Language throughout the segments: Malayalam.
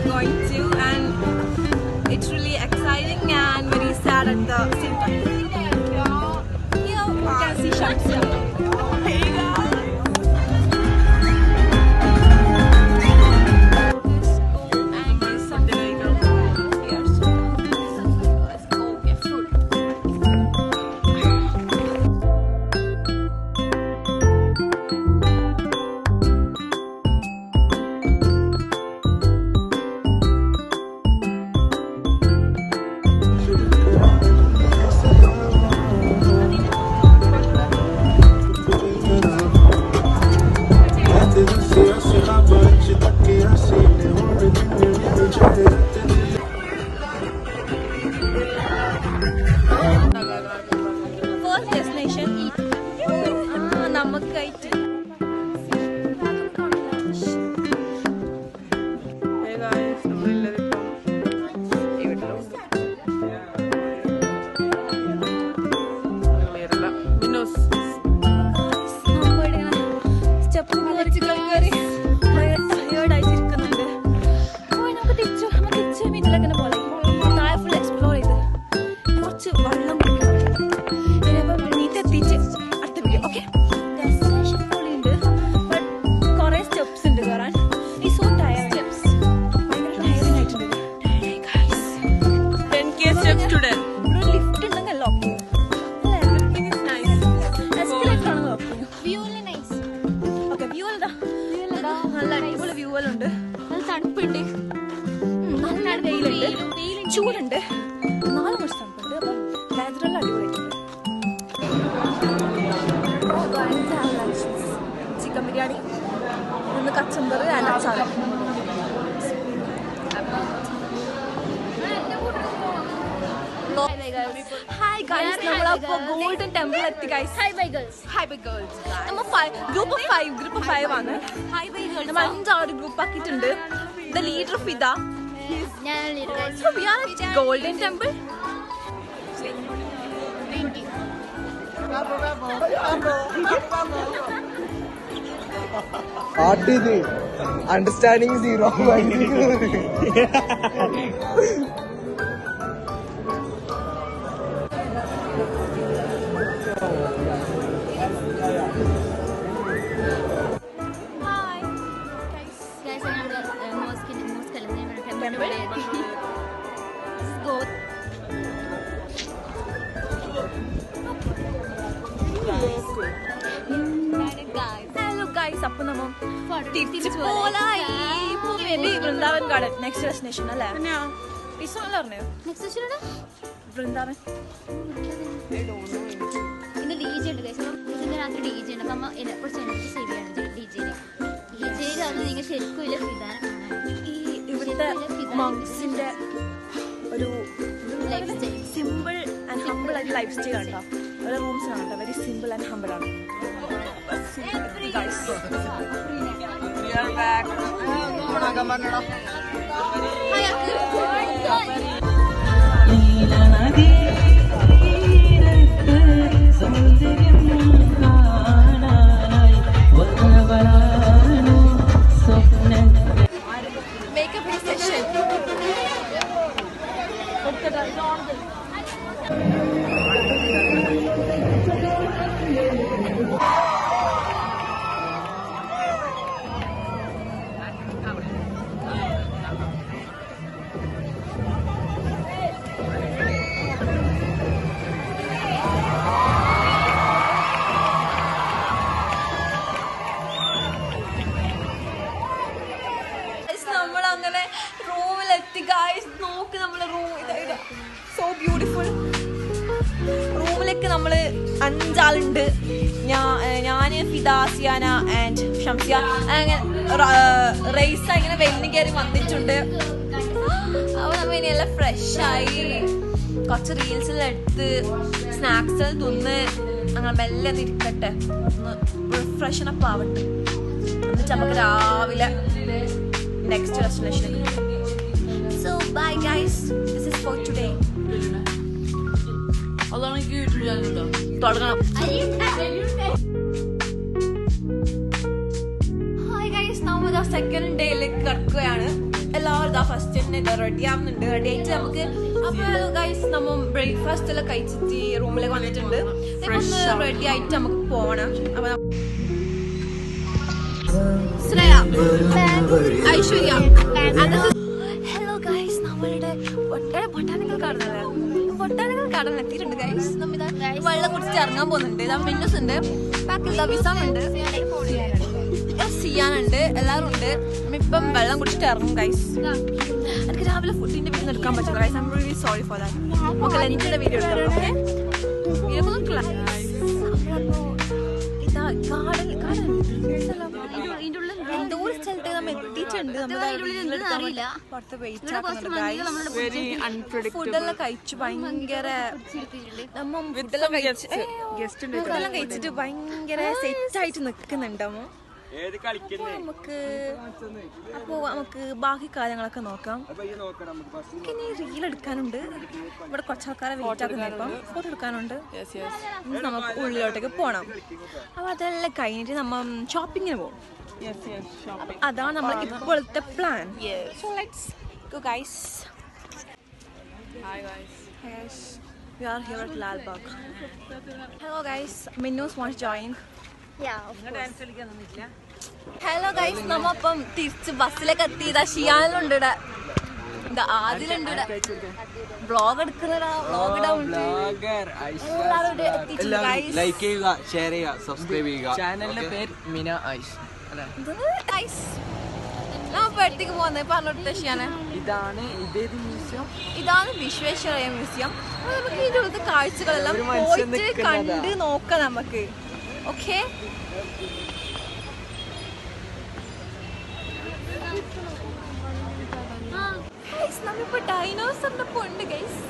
going to, and it's really exciting and very sad at the same time. Here you can see Shamsia. Hey guys! And there's something like here. So let's go get food. First destination, Namakite. Hey guys, ചൂടുണ്ട് 4 വർഷം തണുപ്പുണ്ട്. അപ്പം നാച്ചുറൽ അടിപൊളിയായിട്ടുണ്ട്. ചിക്കൻ ബിരിയാണി, ഒന്ന് കച്ചമ്പർ ആൻഡ് അച്ചാർ. ഹായ് ഗൈസ്, നമ്മളപ്പോ ഗോൾഡൻ ടെമ്പിൾ എത്തി ഗൈസ്. Hi bye girls. നമ്മൾ ഗ്രൂപ്പ് 5 ആണ്. നമ്മൾ 5 ആളൊരു ഗ്രൂപ്പ് ആക്കിയിട്ടുണ്ട്. The leader Fida. So we are at Golden Temple. Understanding zero. Hello guys, അപ്പൊ നമ്മ വൃന്ദാവൻ ഗാർഡൻ നെക്സ്റ്റ് ഡെസ്റ്റിനേഷൻ അല്ലേ? പറഞ്ഞോ വൃന്ദാവൻ. ഇന്ന് DJ ഉണ്ട് രാത്രി DJ ഉണ്ട്. അപ്പൊ കുറച്ച് എനർജി സേവ് ചെയ്യണം DJയിൽ. അത് നിങ്ങൾ ശരിക്കും ഇല്ല വിധാനം. ഈ ഇവിടുത്തെ മങ്സിന്റെ ഒരു സിമ്പിൾ ആൻഡ് ഹംബിൾ ആയിട്ട് ലൈഫ് സ്റ്റൈൽ ആണ് കേട്ടോ. ഓരോ റൂംസ് ആണ് കേട്ടോ, വെരി സിമ്പിൾ ആൻഡ് ഹംബിൾ ആണ്. മേക്കപ്പ് സെഷൻ നമ്മളങ്ങനെ റൂമിലെത്തി ഗായ്സ്. നോക്ക് നമ്മളെ റൂം ഇതാ സോ ബ്യൂട്ടിഫുൾ. റൂമിലേക്ക് നമ്മള് 5 ആളുണ്ട്. ഞാന് ഫിദ, സിയാന ആൻഡ് ഷംസിയ. അങ്ങനെ റൈസ ഇങ്ങനെ വെല്ലിന് കയറി വന്നിട്ടുണ്ട്. അപ്പൊ നമ്മ ഇനിയെല്ലാം ഫ്രഷായി കുറച്ച് റീൽസിലെടുത്ത് സ്നാക്സ് തിന്ന് അങ്ങനെ മെല്ലെ ഇരിക്കട്ടെ, ഒന്ന് ഫ്രഷനപ്പ് ആവട്ടെ. എന്നിട്ട് നമുക്ക് രാവിലെ നെക്സ്റ്റ് ഡെസ്റ്റിനേഷനിലേക്ക്. So bye guys, this is for today. തുടങ്ങണം. ഹായ് ഗൈസ്, നമ്മൾ സെക്കൻഡ് ഡേയിലേക്ക് കിടക്കുകയാണ്. എല്ലാവരും ഫസ്റ്റ് തന്നെ റെഡി ആവുന്നുണ്ട്. റെഡി ആയിട്ട് നമുക്ക് അപ്പോൾ ഗൈസ് നമ്മൾ ബ്രേക്ക്ഫാസ്റ്റ് എല്ലാം കഴിച്ചിട്ട് റൂമിലേക്ക് വന്നിട്ടുണ്ട്. റെഡി ആയിട്ട് നമുക്ക് പോകണം. അപ്പൊ ശ്രേയ, ഐശ്വര്യ, ഹലോ ഗൈസ്, നമ്മളുടെ ബൊട്ടാനിക്കൽ ഗാർഡൻ എത്തിയിട്ടുണ്ട് ഗൈസ്. നമ്മിതാ വെള്ളം കുടിച്ചിട്ട് ഇറങ്ങാൻ പോകുന്നുണ്ട്. ഇതാ മിന്നൂസ് ഉണ്ട്, ബാക്കിൽ വിസാം ഉണ്ട്, സിയാനുണ്ട്, എല്ലാവരും ഉണ്ട്. ഇപ്പം വെള്ളം കുടിച്ചിട്ട് ഇറങ്ങും ഗൈസ്. എനിക്ക് രാവിലെ ഫുഡിന്റെ വീഡിയോ എടുക്കാൻ പറ്റില്ല guys. I am really sorry for that. നമുക്ക് ലഞ്ചിന്റെ വീഡിയോ എടുക്കാം. ഓക്കെ, എന്തോ ഒരു സ്ഥലത്ത് നമ്മൾ എത്തിയിട്ടുണ്ട്. ഫുഡെല്ലാം കഴിച്ചു ഭയങ്കര ഫുഡെല്ലാം കഴിച്ചിട്ട് ഭയങ്കര സെറ്റ് ആയിട്ട് നിക്കുന്നുണ്ട്. നമുക്ക് ബാക്കി കാര്യങ്ങളൊക്കെ നോക്കാം. ഇനി റീൽ എടുക്കാനുണ്ട്. ഇവിടെ കുറച്ചാൾക്കാരെ വെയിറ്റ് ആക്കുന്നത്. ഇപ്പം ഫോട്ടോ എടുക്കാനുണ്ട്. നമുക്ക് ഉള്ളിലോട്ടേക്ക് പോകണം. അപ്പൊ അതെല്ലാം കഴിഞ്ഞിട്ട് നമ്മൾ ഷോപ്പിങ്ങിന് പോകും. അതാണ് നമ്മൾ ഇപ്പോഴത്തെ plan. So let's go guys. Hi guys. Yes, we are here at Lal Bagh. Hello guys, Minnoos wants to join. Hello guys, നമ്മപ്പം തിരിച്ച് ബസ്സിലേക്ക് എത്തിയതാ. ഷിയാനുണ്ട് ഇവിടെ, ആദിലുണ്ട് ഇവിടെ. വ്ളോഗ് എടുക്കുന്നതാ, വ്ളോഗ് എല്ലാവരും ഇവിടെ എത്തിയിട്ടുണ്ട് ഗൈസ്. ലൈക്ക് ചെയ്യുക, ഷെയർ ചെയ്യുക, സബ്സ്ക്രൈബ് ചെയ്യുക. ചാനലിന്റെ പേര് മിന ഐഷ്. നമ്മ എടുത്തേക്ക് പോകുന്നത് പറഞ്ഞിട്ട് ഷിയാനെ. ഇതാണ് വിശ്വേശ്വരയ്യ മ്യൂസിയം. നമുക്ക് ഇതിന്റെ കാഴ്ചകളെല്ലാം പോയിട്ട് കണ്ട് നോക്കാം നമുക്ക്. ഓക്കെ, നമ്മളിപ്പോ ഡൈനോസറിന്റെ ഉണ്ട് ഗൈസ്.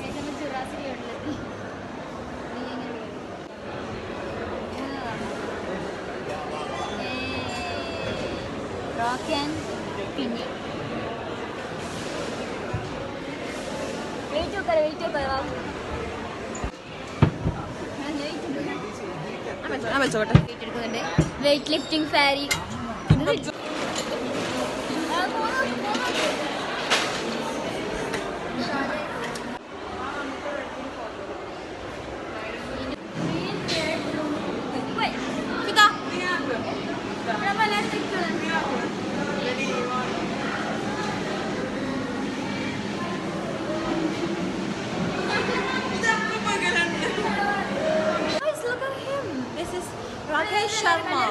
വെയിറ്റ് ലിഫ്റ്റിംഗ് ഫാരി. Rakesh Sharma.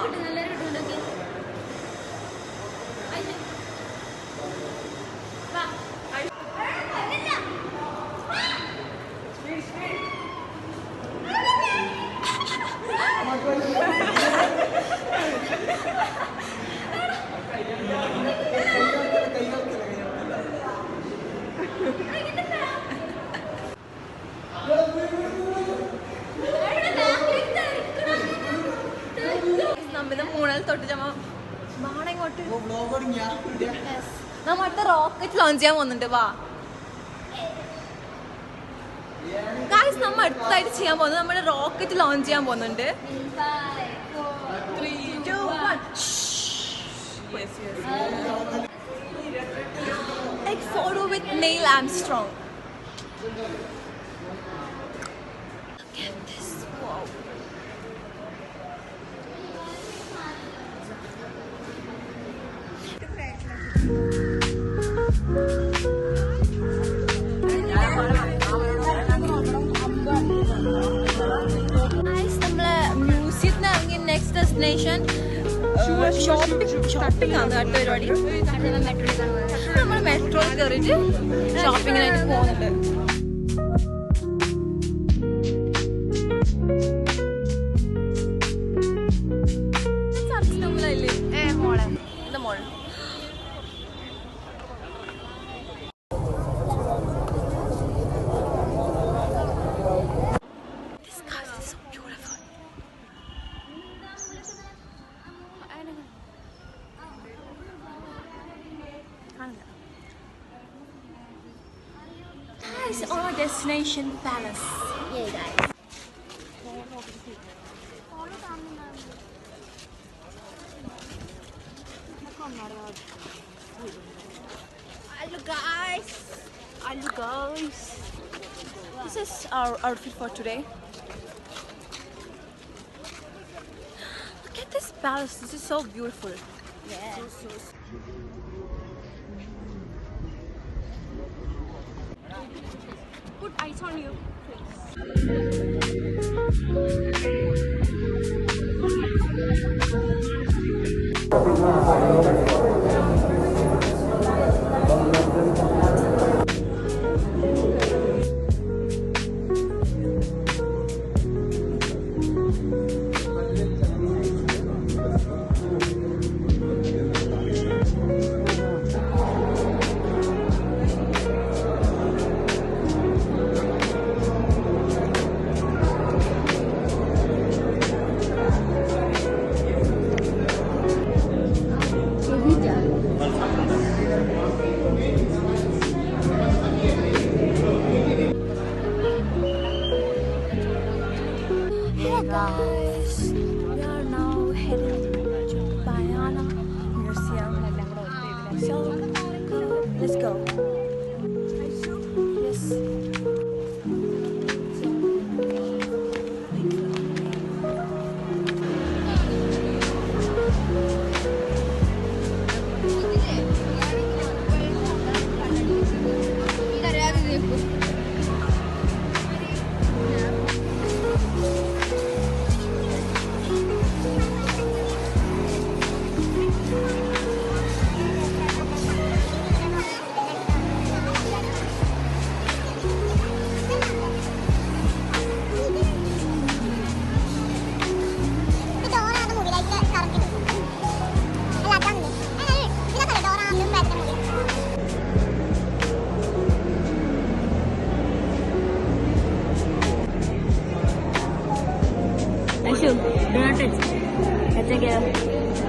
മൂന്നൽ തൊട്ട് ഇങ്ങോട്ട് നമ്മ അടുത്ത റോക്കറ്റ് ലോഞ്ച് ചെയ്യാൻ പോകുന്നുണ്ട്. വാ ഗായ്സ്, നമ്മ അടുത്തായിട്ട് ചെയ്യാൻ പോകുന്നത് നമ്മുടെ റോക്കറ്റ് ലോഞ്ച് ചെയ്യാൻ പോകുന്നുണ്ട്. 3, 2, 1. Take photo with Neil Armstrong. Look at this. Wow. നമ്മളെ മ്യൂസിയത്തിന് ഇറങ്ങി നെക്സ്റ്റ് ഡെസ്റ്റിനേഷൻ ഷോപ്പിംഗ് ആണ്. അടുത്ത പരിപാടി നമ്മൾ മെട്രോയിൽ കയറിയിട്ട് ഷോപ്പിങ്ങിനായിട്ട് പോകുന്നുണ്ട്. മോളെ എന്താ മോൾ Guys, our destination palace. Yeah, guys. Hello guys. Hello guys. This is our outfit for today. Look at this palace. This is so beautiful. Yeah. Put ice on you, Hey guys, we are now heading to Bayana Museum. So, let's go. Yes. Aishu, do not touch. Catch again.